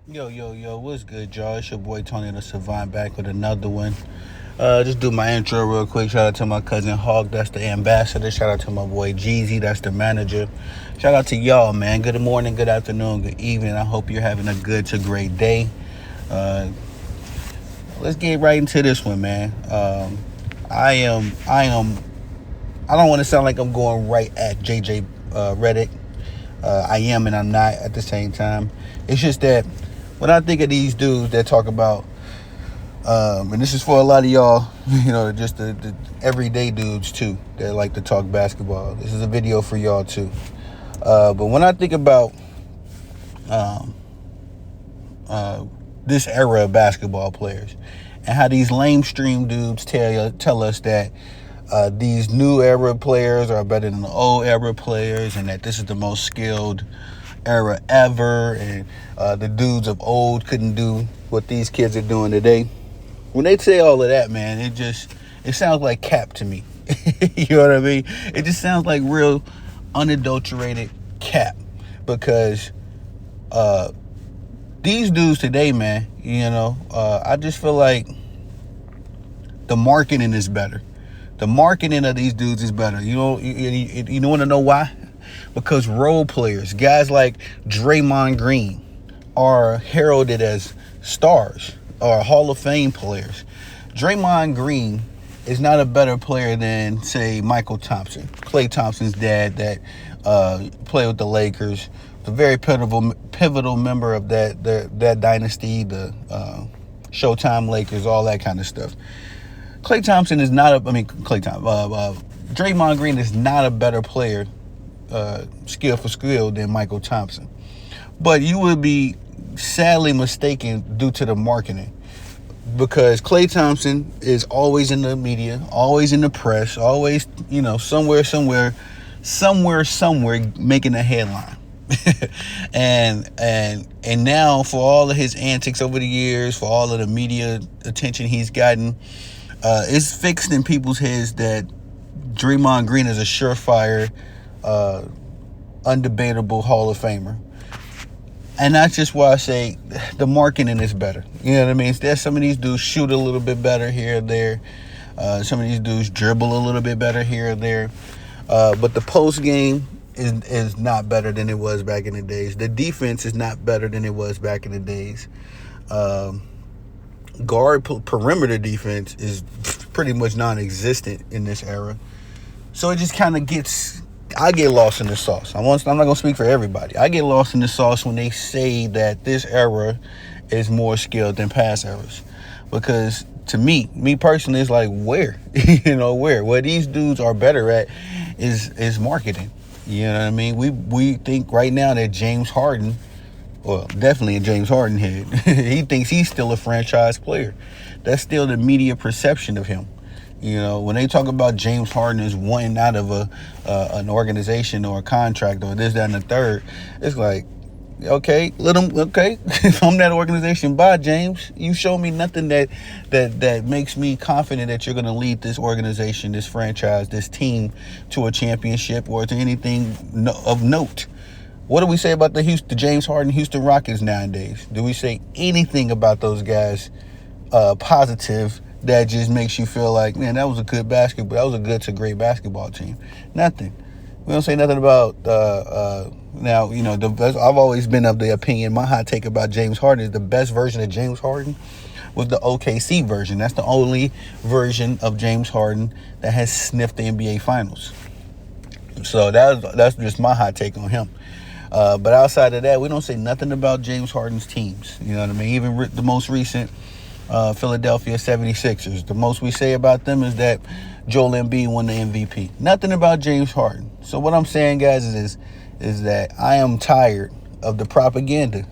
Yo, what's good, y'all? It's your boy Tony the Savant back with another one. Just do my intro real quick. Shout out to my cousin Hawk, that's the ambassador. Shout out to my boy Jeezy, that's the manager. Shout out to y'all, man. Good morning, good afternoon, good evening. I hope you're having a good to great day. Uh, let's get right into this one, man. I don't want to sound like I'm going right at JJ Reddick. I am and I'm not at the same time. It's just that when I think of these dudes that talk about, and this is for a lot of y'all, just the everyday dudes too that like to talk basketball. This is a video for y'all too. But when I think about um, uh, this era of basketball players and how these lamestream dudes tell us that these new era players are better than the old era players and that this is the most skilled era ever, and the dudes of old couldn't do what these kids are doing today. When they say all of that, man, it sounds like cap to me. You know what I mean? It just sounds like real unadulterated cap, because these dudes today, man, I just feel like the marketing is better. The marketing of these dudes is better. You want to know why? Because role players, guys like Draymond Green, are heralded as stars or Hall of Fame players. Draymond Green is not a better player than, say, Michael Thompson, Klay Thompson's dad that played with the Lakers, the very pivotal member of that dynasty, the Showtime Lakers, all that kind of stuff. Draymond Green is not a better player, skill for skill, than Michael Thompson. But you would be sadly mistaken due to the marketing, because Klay Thompson is always in the media, always in the press, always, somewhere making a headline. and now, for all of his antics over the years, for all of the media attention he's gotten, it's fixed in people's heads that Draymond Green is a surefire, undebatable Hall of Famer. And that's just why I say the marketing is better. You know what I mean? There's some of these dudes shoot a little bit better here or there. Some of these dudes dribble a little bit better here or there. But the post game is not better than it was back in the days. The defense is not better than it was back in the days. Guard perimeter defense is pretty much non-existent in this era. So it just kind of I get lost in the sauce. I'm not going to speak for everybody. I get lost in the sauce when they say that this era is more skilled than past eras. Because to me personally, it's like, where? Where? What these dudes are better at is marketing. You know what I mean? We think right now that James Harden, well, definitely a James Harden head, he thinks he's still a franchise player. That's still the media perception of him. When they talk about James Harden as wanting out of an organization or a contract or this, that, and the third, it's like, okay, if I'm that organization, bye, James. You show me nothing that makes me confident that you're going to lead this organization, this franchise, this team to a championship or to anything of note. What do we say about the James Harden Houston Rockets nowadays? Do we say anything about those guys positive that just makes you feel like, man, that was a good to great basketball team? Nothing. We don't say nothing about now. I've always been of the opinion, my hot take about James Harden is the best version of James Harden was the OKC version. That's the only version of James Harden that has sniffed the NBA Finals. So that's just my hot take on him. But outside of that, we don't say nothing about James Harden's teams. You know what I mean? Even the most recent Philadelphia 76ers. The most we say about them is that Joel Embiid won the MVP. Nothing about James Harden. So what I'm saying, guys, is that I am tired of the propaganda.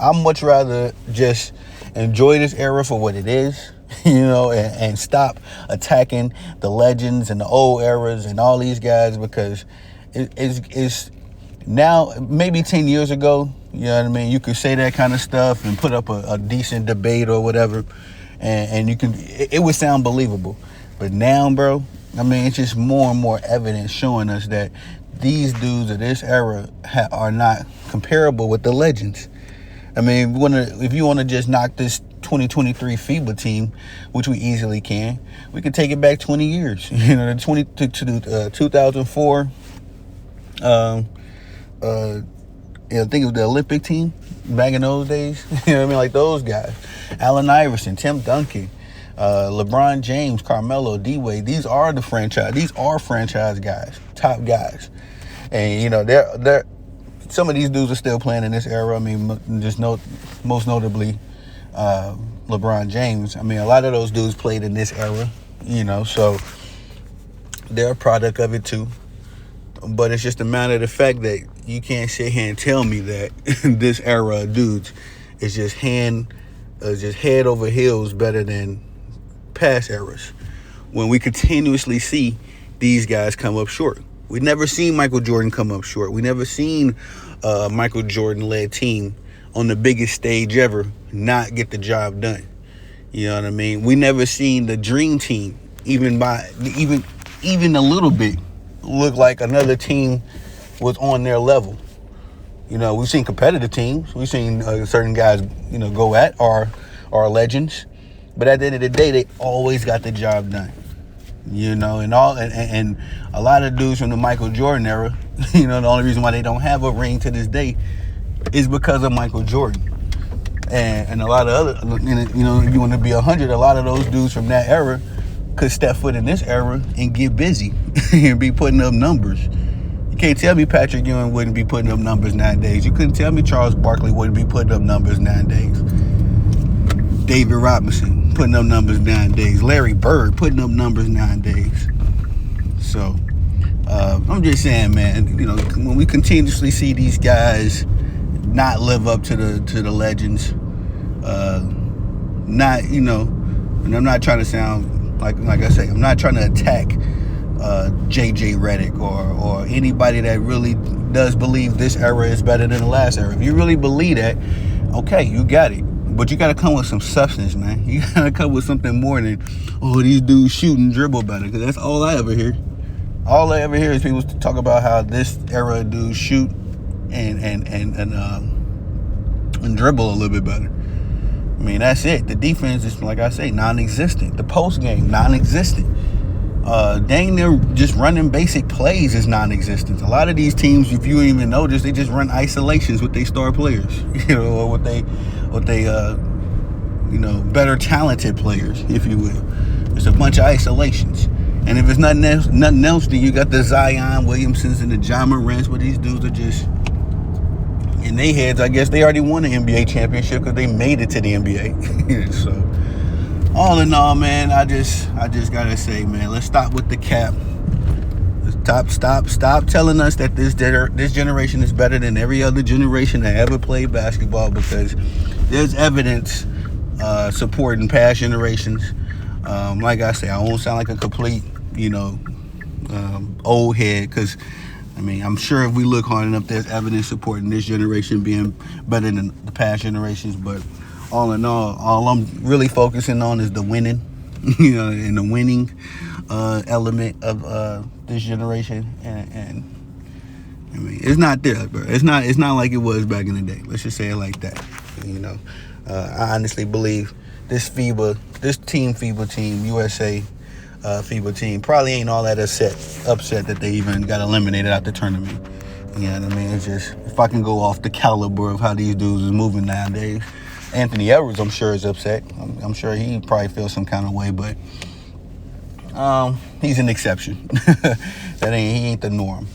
I'd much rather just enjoy this era for what it is, and stop attacking the legends and the old eras and all these guys, because it's now, maybe 10 years ago, you know what I mean, you could say that kind of stuff and put up a decent debate or whatever, and it would sound believable. But now, bro, I mean, it's just more and more evidence showing us that these dudes of this era are not comparable with the legends. I mean, if you want to just knock this 2023 FIBA team, which we easily can, we could take it back 20 years. You know, the 2004. I think it was the Olympic team back in those days. You know what I mean? Like those guys. Allen Iverson, Tim Duncan, LeBron James, Carmelo, D-Wade. These are franchise guys, top guys. And, you know, they're some of these dudes are still playing in this era. I mean, most notably LeBron James. I mean, a lot of those dudes played in this era, you know, so they're a product of it too. But it's just a matter of the fact that you can't sit here and tell me that this era of dudes is just head over heels better than past eras, when we continuously see these guys come up short. We never seen Michael Jordan come up short. We never seen a Michael Jordan-led team on the biggest stage ever not get the job done. You know what I mean? We never seen the Dream Team even a little bit look like another team was on their level. You know, we've seen competitive teams. We've seen certain guys, you know, go at our legends. But at the end of the day, they always got the job done. You know, and a lot of dudes from the Michael Jordan era, you know, the only reason why they don't have a ring to this day is because of Michael Jordan. And a lot of other, you know, if you want to be 100, a lot of those dudes from that era could step foot in this era and get busy and be putting up numbers. You can't tell me Patrick Ewing wouldn't be putting up numbers nowadays. You couldn't tell me Charles Barkley wouldn't be putting up numbers nowadays. David Robinson putting up numbers nowadays. Larry Bird putting up numbers nowadays. So I'm just saying, man, you know, when we continuously see these guys not live up to the legends, not, you know, and I'm not trying to sound like I say, I'm not trying to attack JJ Redick or anybody that really does believe this era is better than the last era. If you really believe that, okay, you got it. But you got to come with some substance, man. You got to come with something more than, oh, these dudes shoot and dribble better. Because that's all I ever hear. All I ever hear is people talk about how this era of dudes shoot and dribble a little bit better. I mean, that's it. The defense is, like I say, non-existent. The post game, non-existent. Dang near just running basic plays is non-existent. A lot of these teams, if you don't even notice, they just run isolations with their star players, you know, or with they you know, better talented players, if you will. There's a bunch of isolations. And if it's nothing else, then you got the Zion Williamsons and the John Morants, where these dudes are just, in their heads, I guess they already won an NBA championship because they made it to the NBA. So, all in all, man, I just gotta say, man, let's stop with the cap. Stop telling us that this generation is better than every other generation that ever played basketball, because there's evidence supporting past generations. Like I say, I won't sound like a complete, you know, old head, because I mean, I'm sure if we look hard enough, there's evidence supporting this generation being better than the past generations. But all in all I'm really focusing on is the winning, you know, and the winning element of this generation. And I mean, it's not there, bro. It's not like it was back in the day. Let's just say it like that. You know, I honestly believe this FIBA team, USA FIBA team, probably ain't all that upset that they even got eliminated out the tournament. You know what I mean? It's just, if I can go off the caliber of how these dudes is moving nowadays. Anthony Edwards, I'm sure, is upset. I'm sure he probably feels some kind of way, but he's an exception. He ain't the norm.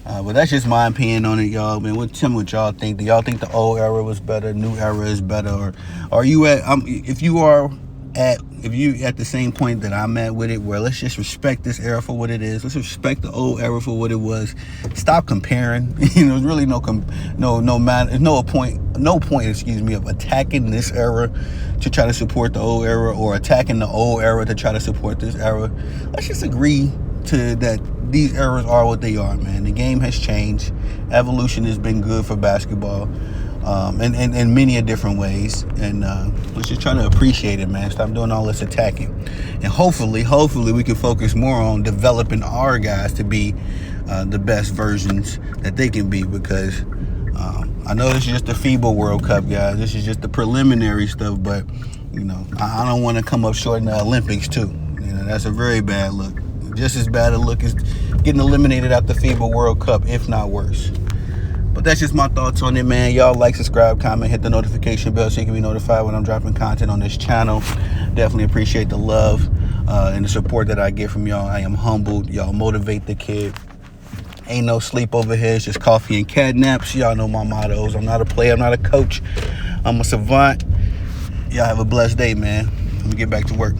But that's just my opinion on it, y'all. Man, tell me what y'all think. Do y'all think the old era was better, new era is better, or are you at? If you at the same point that I'm at with it, where let's just respect this era for what it is. Let's respect the old era for what it was. Stop comparing. You know, there's really no point, of attacking this era to try to support the old era, or attacking the old era to try to support this era. Let's just agree to that these eras are what they are, man. The game has changed. Evolution has been good for basketball, in many different ways. And let's just try to appreciate it, man. Stop doing all this attacking. And hopefully we can focus more on developing our guys to be the best versions that they can be, because I know this is just the FIBA World Cup, guys. This is just the preliminary stuff, but I don't want to come up short in the Olympics too. That's a very bad look. Just as bad a look as getting eliminated out the FIBA World Cup, if not worse. But that's just my thoughts on it, man. Y'all like, subscribe, comment, hit the notification bell so you can be notified when I'm dropping content on this channel. Definitely appreciate the love and the support that I get from y'all. I am humbled. Y'all motivate the kid. Ain't no sleep over here. It's just coffee and cat naps. Y'all know my mottos. I'm not a player. I'm not a coach. I'm a savant. Y'all have a blessed day, man. Let me get back to work.